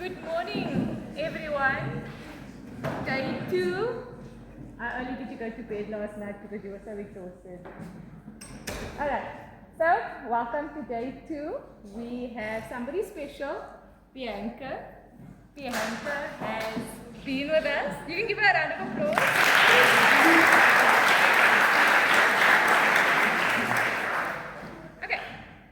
Good morning, everyone. Day 2. I only did you go to bed last night because you were so exhausted. Alright, so welcome to day 2. We have somebody special, Bianca. Bianca has been with us. You can give her a round of applause. Okay,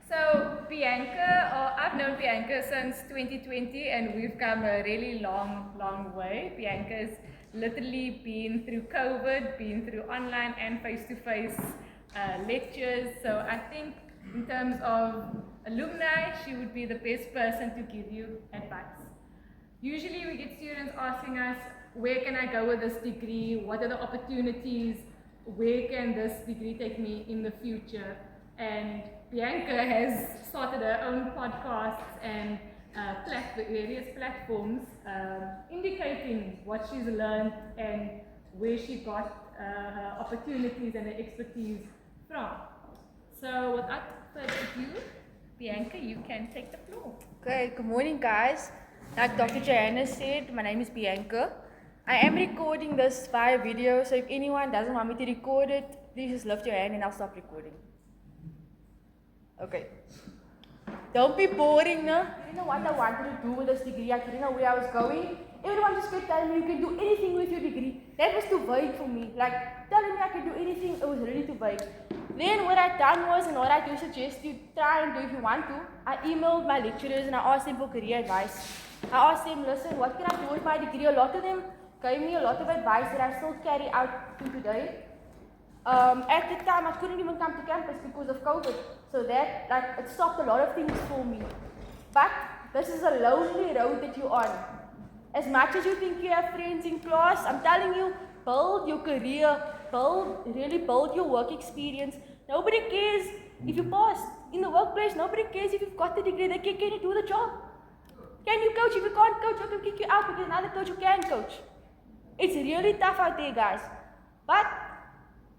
so Bianca, I've known Bianca since 2020 and we've come a really long way. Bianca's literally been through COVID, been through online and face-to-face lectures. So I think in terms of alumni, she would be the best person to give you advice. Usually we get students asking us, where can I go with this degree? What are the opportunities? Where can this degree take me in the future? And Bianca has started her own podcasts and various platforms indicating what she's learned and where she got her opportunities and her expertise from. So without further ado, Bianca, you can take the floor. Okay, good morning guys. Like Dr. Johanna said, my name is Bianca. I am recording this via video, so if anyone doesn't want me to record it, please just lift your hand and I'll stop recording. Okay. Don't be boring, no? I didn't know what I wanted to do with this degree. I didn't know where I was going. Everyone just kept telling me you can do anything with your degree. That was too vague for me. Like, telling me I could do anything, it was really too vague. Then what I done was, and what I do suggest you try and do if you want to, I emailed my lecturers and I asked them for career advice. I asked them, listen, what can I do with my degree? A lot of them gave me a lot of advice that I still carry out to today. At the time, I couldn't even come to campus because of COVID. So that, it stopped a lot of things for me. But this is a lonely road that you're on. As much as you think you have friends in class, I'm telling you, build your career, really build your work experience. Nobody cares if you passed in the workplace. Nobody cares if you've got the degree. They can you do the job? Can you coach? If you can't coach, I can kick you out because another coach who can coach. It's really tough out there, guys. But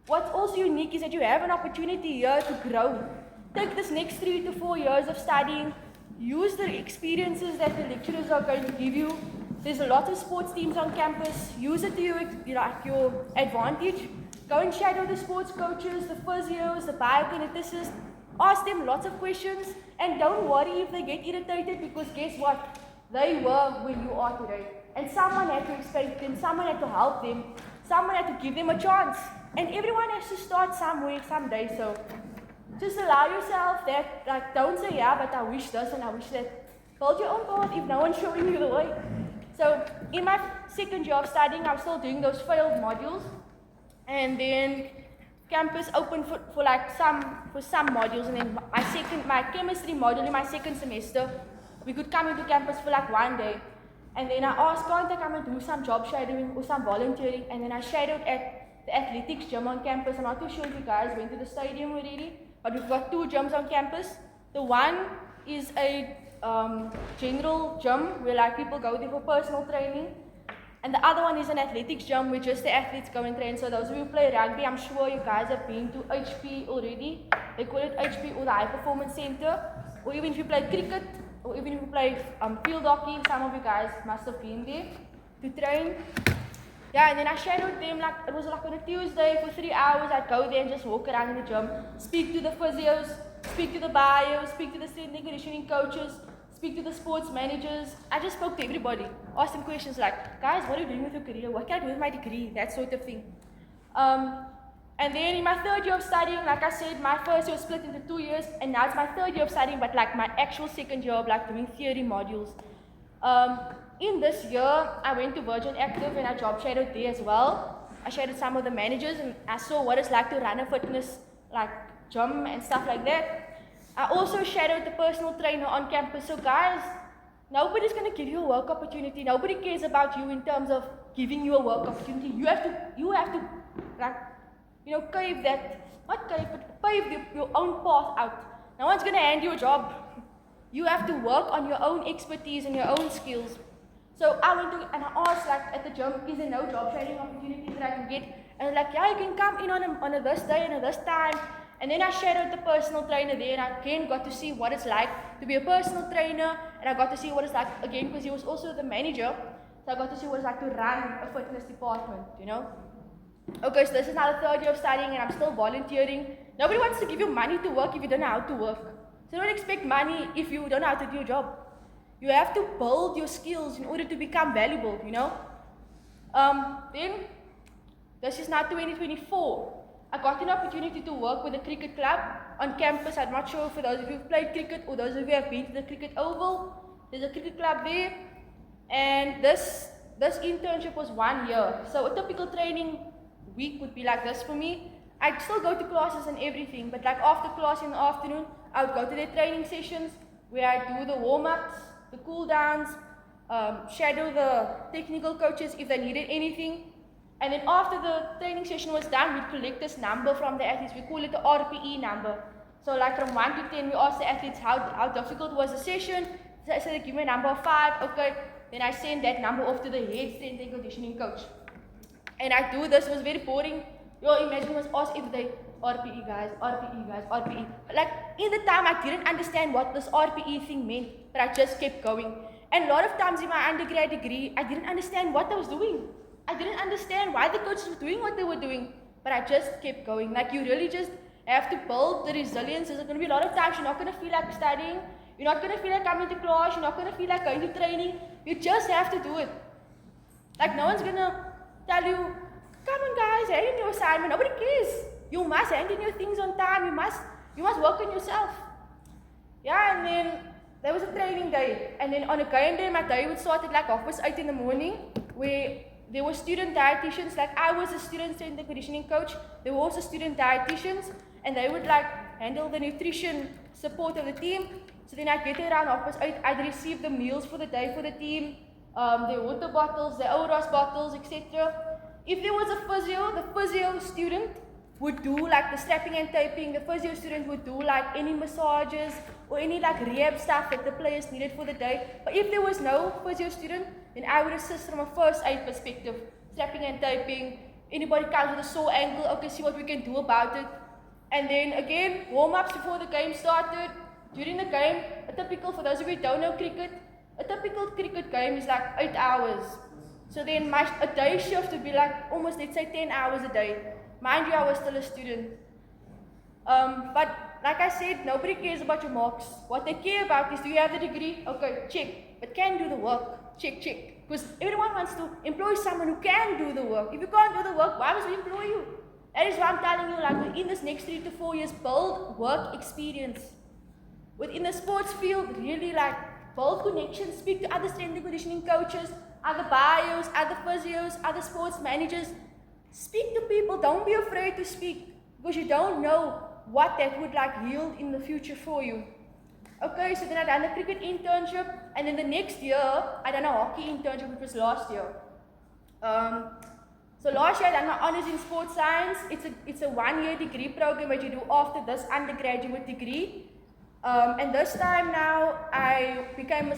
what's also unique is that you have an opportunity here to grow. Take this next 3 to 4 years of studying. Use the experiences that the lecturers are going to give you. There's a lot of sports teams on campus. Use it to your advantage. Go and shadow the sports coaches, the physios, the biokineticists. Ask them lots of questions. And don't worry if they get irritated because guess what? They were where you are today. And someone had to explain to them, someone had to help them, someone had to give them a chance. And everyone has to start somewhere, someday. So just allow yourself that, don't say, yeah, but I wish this and I wish that. Build your own path if no one's showing you the way. So in my second year of studying, I'm still doing those failed modules. And then campus opened for some modules. And then my chemistry module in my second semester, we could come into campus for 1 day. And then I asked, can't I come and do some job shadowing or some volunteering? And then I shadowed at the athletics gym on campus. I'm not too sure if you guys went to the stadium already, but we've got 2 gyms on campus. The one is a general gym where people go there for personal training. And the other one is an athletics gym where just the athletes go and train. So those of you who play rugby, I'm sure you guys have been to HP already. They call it HP or the High Performance Center. Or even if you play cricket, or even if you play field hockey, some of you guys must have been there to train. Yeah, and then I shadowed them, it was on a Tuesday for 3 hours. I'd go there and just walk around in the gym, speak to the physios, speak to the bios, speak to the strength and conditioning coaches, speak to the sports managers. I just spoke to everybody, asked them questions like, guys, what are you doing with your career? What can I do with my degree? That sort of thing. And then in my third year of studying, like I said, my first year was split into 2 years, and now it's my third year of studying, but my actual second year of doing theory modules. In this year, I went to Virgin Active and I job shadowed there as well. I shadowed some of the managers and I saw what it's like to run a fitness gym and stuff like that. I also shadowed the personal trainer on campus. So guys, nobody's going to give you a work opportunity. Nobody cares about you in terms of giving you a work opportunity. You have to pave your own path out. No one's going to hand you a job. You have to work on your own expertise and your own skills. So I went to, and I asked at the gym, is there no job training opportunities that I can get? And they're like, yeah, you can come in on a this day and a this time. And then I shadowed the personal trainer there, and I again got to see what it's like to be a personal trainer, and I got to see what it's like, again, because he was also the manager, so I got to see what it's like to run a fitness department, you know. Okay, so this is now the third year of studying, and I'm still volunteering. Nobody wants to give you money to work if you don't know how to work. So don't expect money if you don't know how to do your job. You have to build your skills in order to become valuable, you know. Then, this is now 2024. I got an opportunity to work with a cricket club on campus. I'm not sure for those of you who've played cricket or those of you who have been to the cricket oval. There's a cricket club there. And this internship was 1 year. So a typical training week would be like this for me. I'd still go to classes and everything, but like after class in the afternoon, I would go to their training sessions where I do the warm-ups, the cool-downs, shadow the technical coaches if they needed anything. And then after the training session was done, we'd collect this number from the athletes. We call it the RPE number. So like from 1 to 10, we ask the athletes how difficult was the session. So they give me a number of 5, okay. Then I send that number off to the head strength and conditioning coach. And I do this, it was very boring. Yo, imagine it was asked every day, RPE guys, RPE guys, RPE. Like in the time I didn't understand what this RPE thing meant, but I just kept going. And a lot of times in my undergrad degree, I didn't understand what I was doing. I didn't understand why the coaches were doing what they were doing, but I just kept going. Like you really just have to build the resilience. There's going to be a lot of times you're not going to feel like studying. You're not going to feel like coming to class. You're not going to feel like going to training. You just have to do it. Like no one's going to tell you, come on guys, hand in your assignment. Nobody cares. You must hand in your things on time. You must work on yourself. Yeah, and then there was a training day. And then on a game day, my day would start at like 8:30 in the morning, where there were student dietitians. Like I was a student strength and conditioning coach. There were also student dietitians, and they would like handle the nutrition support of the team. So then I'd get there around 8:30. I'd receive the meals for the day for the team, their water bottles, their Oros bottles, etc. If there was a physio, the physio student would do like the strapping and taping. The physio student would do like any massages or any like rehab stuff that the players needed for the day. But if there was no physio student, then I would assist from a first aid perspective, strapping and taping. Anybody comes with a sore ankle, okay, see what we can do about it. And then again, warm-ups before the game started. During the game, a typical, for those of you who don't know cricket, a typical cricket game is like 8 hours. So then a day shift would be like almost, let's say 10 hours a day. Mind you, I was still a student. But like I said, nobody cares about your marks. What they care about is, do you have the degree? Okay, check. But can you do the work? Check, check. Because everyone wants to employ someone who can do the work. If you can't do the work, why must we employ you? That is why I'm telling you, like within this next 3 to 4 years, build work experience. Within the sports field, really like build connections, speak to other strength and conditioning coaches, other bios, other physios, other sports managers. Speak to people, don't be afraid to speak, because you don't know what that would like yield in the future for you. Okay, so then I done a cricket internship, and then the next year, I done a hockey internship, which was last year. So last year I done my honors in sports science. It's a 1-year degree program that you do after this undergraduate degree. And this time now, I became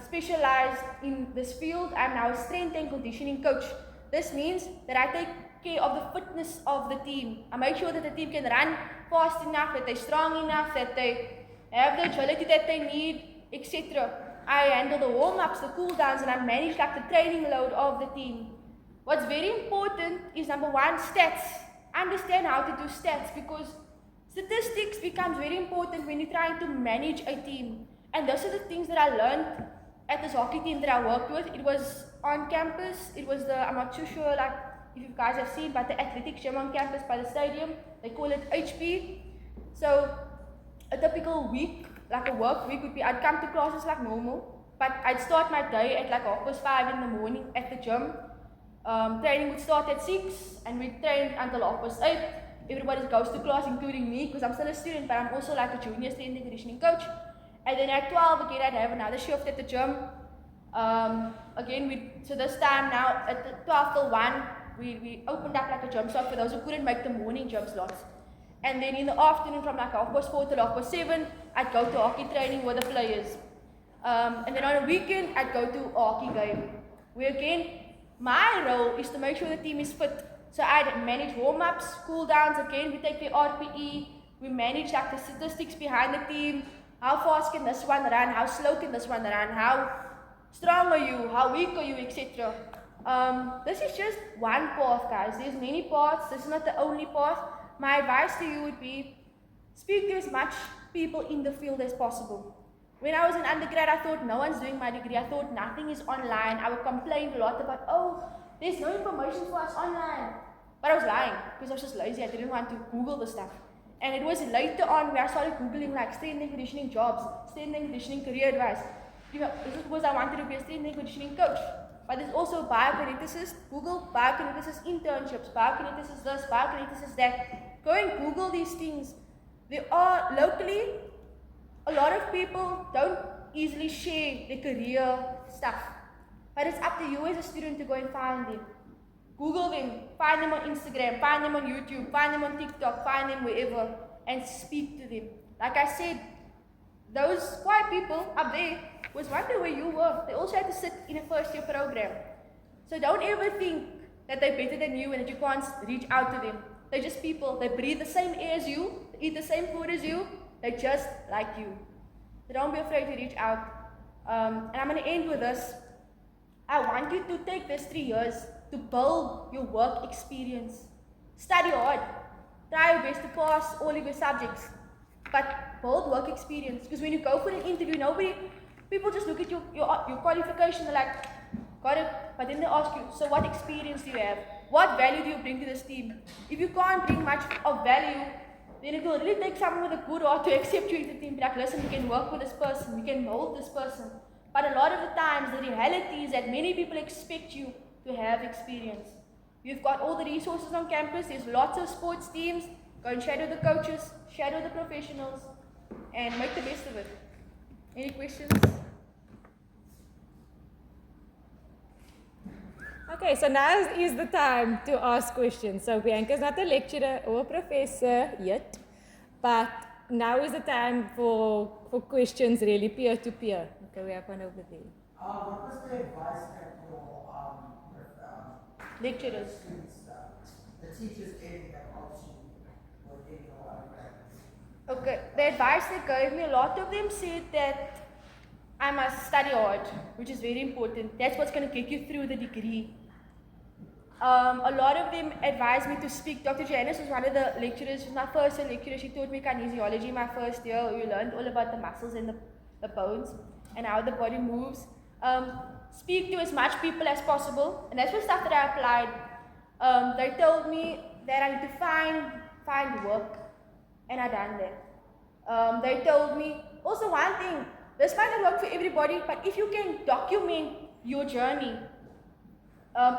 specialized in this field. I'm now a strength and conditioning coach. This means that I take care of the fitness of the team. I make sure that the team can run fast enough, that they're strong enough, that they have the agility that they need, etc. I handle the warm-ups, the cool-downs, and I manage like the training load of the team. What's very important is number 1, stats. Understand how to do stats, because statistics becomes very important when you're trying to manage a team. And those are the things that I learned at this hockey team that I worked with. It was on campus. It was I'm not too sure like if you guys have seen, but the athletic gym on campus by the stadium, they call it HP. So a typical week, like a work week would be, I'd come to classes like normal, but I'd start my day at like 5:30 in the morning at the gym. Training would start at 6 and we'd train until 8:30. Everybody goes to class, including me, because I'm still a student, but I'm also like a junior strength and conditioning coach. And then at 12 again, I'd have another shift at the gym. So this time now, at the 12 till 1, we opened up like a gym slot for those who couldn't make the morning gym slots. And then in the afternoon, from like 4:30 till 7:30, I'd go to hockey training with the players. And then on a weekend, I'd go to a hockey game. Where again, my role is to make sure the team is fit. So I'd manage warm-ups, cool-downs, again, we take the RPE, We manage like the statistics behind the team. How fast can this one run? How slow can this one run? How strong are you? How weak are you? Etc. This is just one path, guys. There's many paths. This is not the only path. My advice to you would be speak to as much people in the field as possible. When I was in undergrad, I thought no one's doing my degree. I thought nothing is online. I would complain a lot about, oh, there's no information for us online. But I was lying because I was just lazy. I didn't want to Google the stuff. And it was later on where I started Googling like strength and conditioning jobs, strength and conditioning career advice. You know, this is because I wanted to be a strength and conditioning coach. But there's also biokineticist, Google biokineticist internships, biokineticist this, biokineticist that. Go and Google these things. There are locally, a lot of people don't easily share their career stuff. But it's up to you as a student to go and find them. Google them, find them on Instagram, find them on YouTube, find them on TikTok, find them wherever, and speak to them. Like I said, those quiet people up there was wondering where you were. They also had to sit in a first year program. So don't ever think that they're better than you and that you can't reach out to them. They're just people. They breathe the same air as you, they eat the same food as you, they're just like you. So don't be afraid to reach out. And I'm going to end with this. I want you to take this 3 years to build your work experience. Study hard. Try your best to pass all of your subjects. But build work experience. Because when you go for an interview, people just look at your qualification, they're like, got it. But then they ask you, so what experience do you have? What value do you bring to this team? If you can't bring much of value, then it will really take someone with a good heart to accept you in the team. Be like, listen, we can work with this person, we can mold this person. But a lot of the times, the reality is that many people expect you to have experience. You've got all the resources on campus, there's lots of sports teams. Go and shadow the coaches, shadow the professionals, and make the best of it. Any questions? Okay, so now is the time to ask questions. So Bianca is not a lecturer or a professor yet, but now is the time for questions really peer-to-peer. Okay, we have one over there. What was the advice that your Lecturers. students, the teachers gave that helps you with getting a lot of practice? Okay, the advice they gave me, a lot of them said that I must study hard, which is very important. That's what's going to get you through the degree. A lot of them advised me to speak. Dr. Janice was one of the lecturers, my first year lecturer. She taught me kinesiology my first year. We learned all about the muscles and the bones and how the body moves. Speak to as much people as possible, and that's the stuff that I applied. They told me that I need to find work, and I done that. They told me also one thing. This might not work for everybody, but if you can document your journey,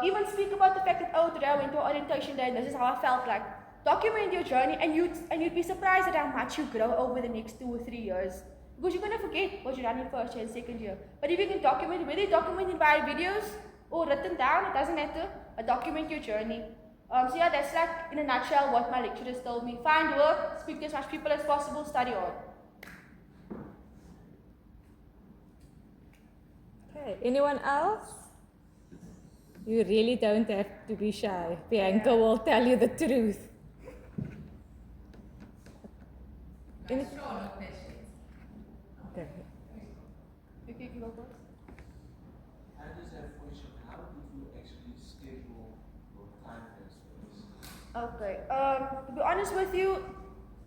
even speak about the fact that, oh, today I went to orientation day and this is how I felt like. Document your journey and you'd be surprised at how much you grow over the next 2 or 3 years. Because you're going to forget what you done in first year and second year. But if you can document, whether you document it by videos or written down, it doesn't matter, but document your journey. So yeah, that's like in a nutshell what my lecturers told me. Find work, speak to as much people as possible, study hard. Okay, anyone else? You really don't have to be shy. Bianca will tell you the truth. Any- Okay. You can go first. I just have a question. How did you actually schedule your time and space? Okay. To be honest with you,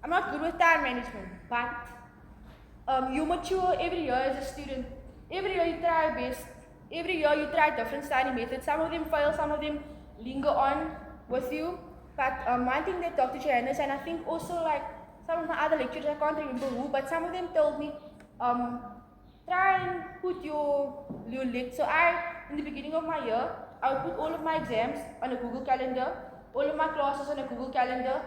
I'm not good with time management, but you mature every year as a student. Every year you try your best. Every year you try different study methods. Some of them fail, some of them linger on with you. But one thing that Dr. Johannes and I think also like some of my other lecturers, I can't remember who, but some of them told me, try and put your lit. So in the beginning of my year, I would put all of my exams on a Google Calendar, all of my classes on a Google Calendar.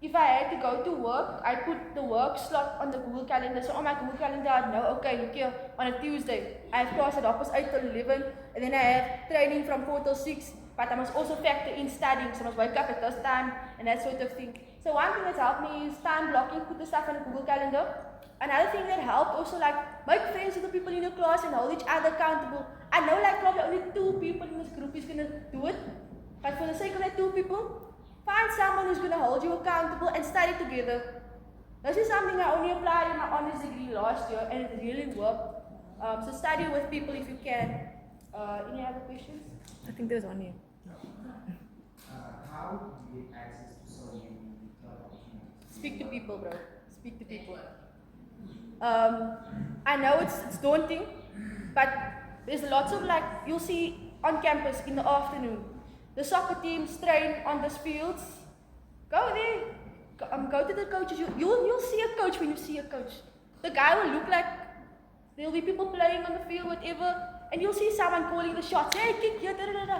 If I had to go to work, I'd put the work slot on the Google Calendar. So on my Google Calendar, I'd know, okay, look here, on a Tuesday, I have class at 8 till 11, and then I have training from 4 till 6, but I must also factor in studying, so I must wake up at this time, and that sort of thing. So one thing that's helped me is time blocking, put the stuff on a Google Calendar. Another thing that helped also like make friends with the people in your class and hold each other accountable. I know like probably only 2 people in this group is going to do it, but for the sake of that 2 people, find someone who's going to hold you accountable and study together. This is something I only applied in my honors degree last year, and it really worked. So study with people if you can. Any other questions? I think there's one here. How do you get access to so many job opportunities? Speak to people, bro. Speak to people. I know it's daunting, but there's lots of like, you'll see on campus in the afternoon, the soccer teams train on these fields. Go there. Go to the coaches. You'll see a coach when you see a coach. The guy will look like, there'll be people playing on the field, whatever, and you'll see someone calling the shots. Hey, kick here, da da da da.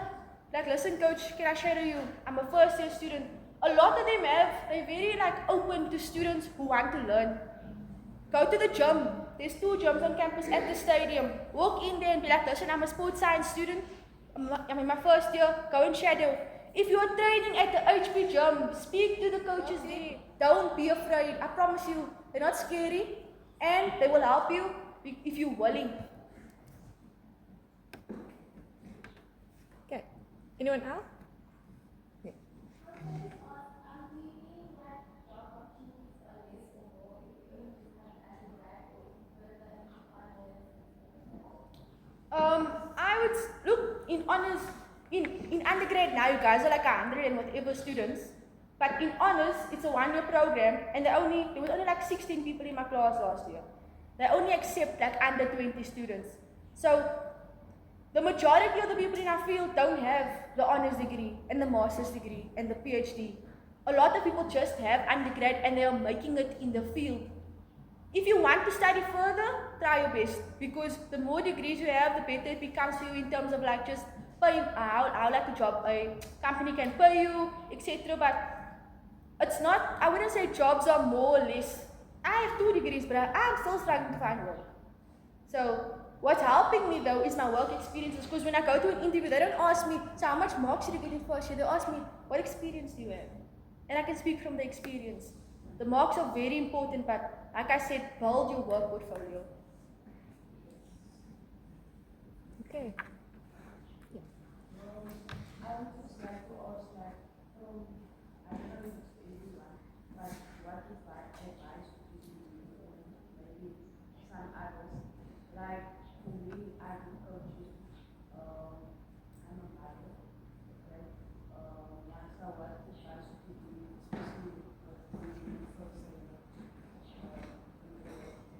Like, listen, coach, can I shadow you? I'm a first year student. A lot of them they're very like open to students who want to learn. Go to the gym. There's 2 gyms on campus at the stadium. Walk in there and be like, listen, I'm a sports science student. I'm in my first year. Go and shadow. If you are training at the HP gym, speak to the coaches there. Don't be afraid. I promise you, they're not scary, and they will help you if you're willing. Okay. Anyone else? Yeah. I would look in honors in undergrad now. You guys are like 100 and whatever students, but in honors it's a 1-year program, and there was only like 16 people in my class last year. They only accept like under 20 students. So the majority of the people in our field don't have the honors degree and the master's degree and the PhD. A lot of people just have undergrad and they are making it in the field. If you want to study further, try your best, because the more degrees you have, the better it becomes for you in terms of like just paying how like a job a company can pay you, etc. But it's not, I wouldn't say jobs are more or less. I have 2 degrees, but I'm still struggling to find work. So what's helping me though is my work experiences, because when I go to an interview, they don't ask me, so how much marks should you get in first year? They ask me, what experience do you have? And I can speak from the experience. The marks are very important, but like I said, build your work portfolio. Okay. I would just like to ask, like, I don't know if it's everyone, but what is like advice would you give maybe some others? Like, for me, I'm coaching, I'm a mother, okay? Once I work with us to do, especially with the first year,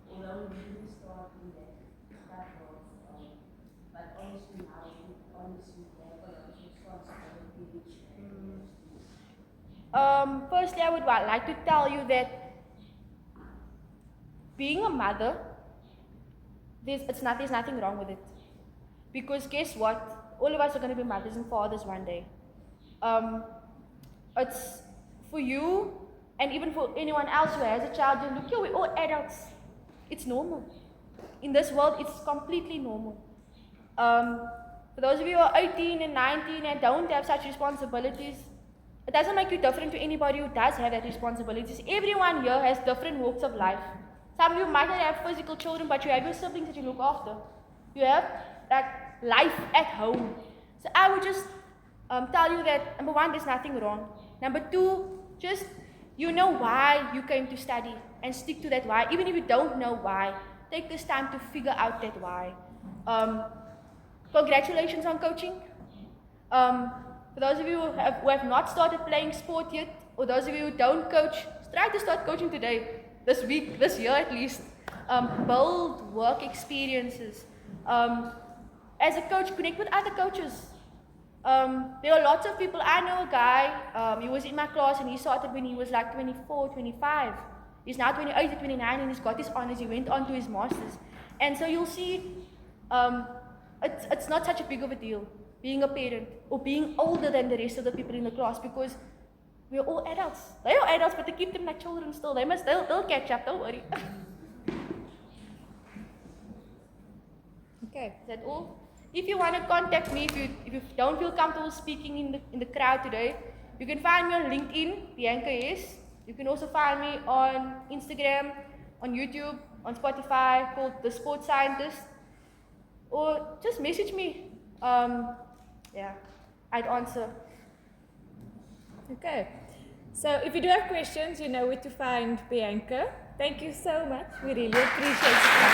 although we didn't start in that type of, but honestly now, honestly, there are a lot of responsibilities. Firstly, I would like to tell you that being a mother, there's nothing wrong with it. Because guess what? All of us are going to be mothers and fathers one day. It's for you, and even for anyone else who has a child, you look here, we're all adults. It's normal. In this world, it's completely normal. For those of you who are 18 and 19 and don't have such responsibilities, it doesn't make you different to anybody who does have that responsibilities. Everyone here has different walks of life. Some of you might not have physical children, but you have your siblings that you look after. You have like life at home. So I would just tell you that, number 1, there's nothing wrong. Number 2, just you know why you came to study and stick to that why. Even if you don't know why, take this time to figure out that why. Congratulations on coaching. For those of you who have not started playing sport yet, or those of you who don't coach, try to start coaching today, this week, this year at least. Build work experiences. As a coach, connect with other coaches. There are lots of people. I know a guy, he was in my class and he started when he was like 24, 25. He's now 28 or 29 and he's got his honors. He went on to his masters. And so you'll see, it's not such a big of a deal being a parent or being older than the rest of the people in the class, because we're all adults. They are adults, but they keep them like children still. They'll catch up, don't worry. Okay. Is that all? If you want to contact me, if you don't feel comfortable speaking in the crowd today, you can find me on LinkedIn, Bianca S. You can also find me on Instagram, on YouTube, on Spotify, called The Sports Scientist, or just message me. Yeah, I'd answer. Okay. So if you do have questions, you know where to find Bianca. Thank you so much. We really appreciate it.